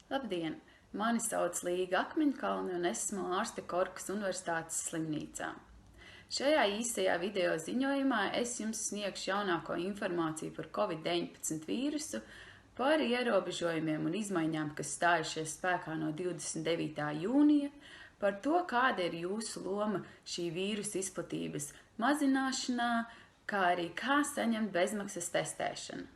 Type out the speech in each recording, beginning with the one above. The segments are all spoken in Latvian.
Labdien! Mani sauc Līga Akmeņkalne un esmu ārste Korkas Universitātes slimnīcā. Šajā īsajā video ziņojumā es jums sniegšu jaunāko informāciju par Covid-19 vīrusu, par ierobežojumiem un izmaiņām, kas stājušies spēkā no 29. jūnija, par to, kāda ir jūsu loma šī vīrusa izplatības mazināšanā, kā arī kā saņemt bezmaksas testēšanu.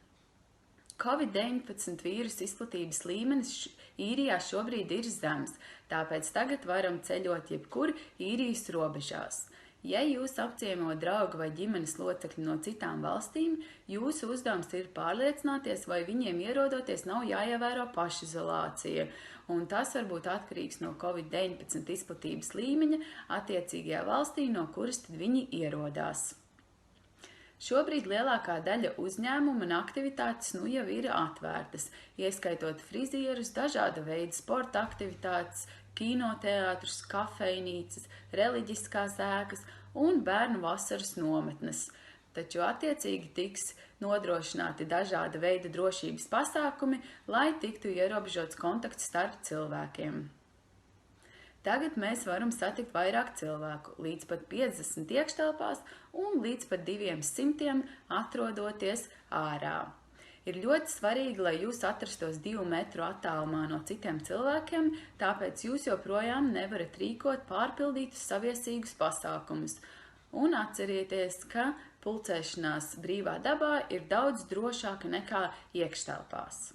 Covid-19 vīrusa izplatības līmenis Īrijā šobrīd ir zems, tāpēc tagad varam ceļot jebkur Īrijas robežās. Ja jūs apciemo draugu vai ģimenes locekļi no citām valstīm, jūsu uzdevums ir pārliecināties, vai viņiem ierodoties nav jāievēro pašizolācija, un tas var būt atkarīgs no Covid-19 izplatības līmeņa attiecīgajā valstī, no kuras tad viņi ierodās. Šobrīd lielākā daļa uzņēmumu un aktivitātes jau ir atvērtas, ieskaitot frizierus, dažāda veida sporta aktivitātes, kinoteātrus, kafejnīcas, reliģiskās ēkas un bērnu vasaras nometnes. Taču attiecīgi tiks nodrošināti dažāda veida drošības pasākumi, lai tiktu ierobežots kontakts starp cilvēkiem. Tagad mēs varam satikt vairāk cilvēku, līdz pat 50 iekštelpās un līdz pat 200 atrodoties ārā. Ir ļoti svarīgi, lai jūs atrastos 2 metru attālumā no citiem cilvēkiem, tāpēc jūs joprojām nevarat rīkot pārpildītus saviesīgus pasākumus. Un atcerieties, ka pulcēšanās brīvā dabā ir daudz drošāka nekā iekštelpās.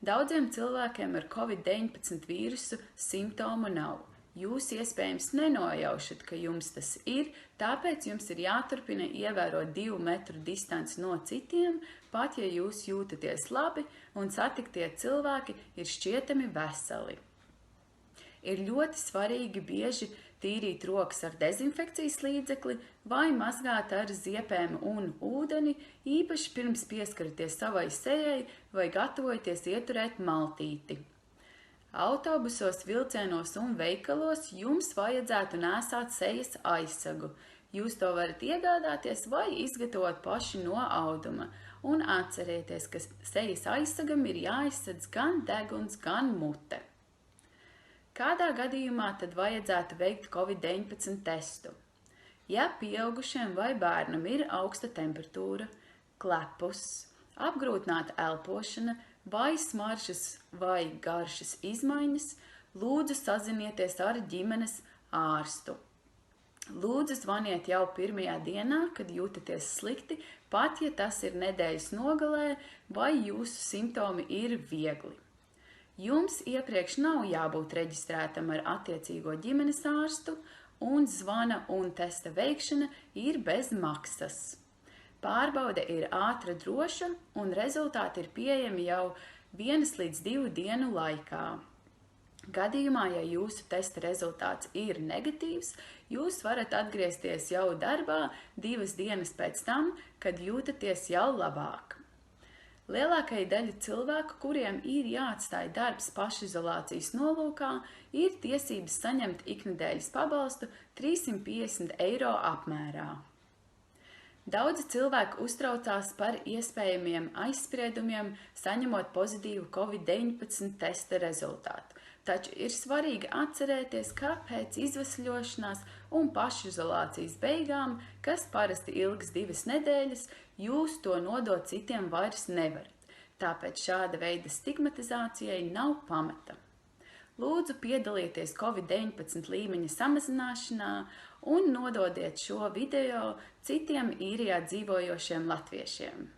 Daudziem cilvēkiem ar Covid-19 vīrusu simptomu nav. Jūs iespējams nenojaušat, ka jums tas ir, tāpēc jums ir jāturpina ievērot 2 metru distanci no citiem, pat ja jūs jūtaties labi un satiktie cilvēki ir šķietami veseli. Ir ļoti svarīgi bieži tīrīt rokas ar dezinfekcijas līdzekli vai mazgāt ar ziepēm un ūdeni, īpaši pirms pieskaraties savai sejai vai gatavoties ieturēt maltīti. Autobusos, vilcienos un veikalos jums vajadzētu nēsāt sejas aizsagu. Jūs to varat iegādāties vai izgatavot paši no auduma. Un atcerieties, ka sejas aizsagam ir jāizsedz gan deguns, gan mute. Kādā gadījumā tad vajadzētu veikt Covid-19 testu? Ja pieaugušiem vai bērnam ir augsta temperatūra, klepus, apgrūtināta elpošana vai smaržas vai garšas izmaiņas, lūdzu sazinieties ar ģimenes ārstu. Lūdzu zvaniet jau pirmajā dienā, kad jūtaties slikti, pat ja tas ir nedēļas nogalē vai jūsu simptomi ir viegli. Jums iepriekš nav jābūt reģistrētam ar attiecīgo ģimenes ārstu, un zvana un testa veikšana ir bez maksas. Pārbaude ir ātra, droša, un rezultāti ir pieejami jau 1 līdz 2 dienu laikā. Gadījumā, ja jūsu testa rezultāts ir negatīvs, jūs varat atgriezties jau darbā 2 dienas pēc tam, kad jūtaties jau labāk. Lielākajai daļai cilvēku, kuriem ir jāatstāj darbs pašizolācijas nolūkā, ir tiesības saņemt iknedēļas pabalstu 350 eiro apmērā. Daudzi cilvēki uztraucās par iespējamiem aizspriedumiem, saņemot pozitīvu Covid-19 testa rezultātu. Taču ir svarīgi atcerēties, ka pēc izvesļošanās un pašizolācijas beigām, kas parasti ilgs 2 nedēļas, jūs to nodot citiem vairs nevarat. Tāpēc šāda veida stigmatizācijai nav pamata. Lūdzu, piedalieties Covid-19 līmeņa samazināšanā un nododiet šo video citiem Īrijā dzīvojošiem latviešiem.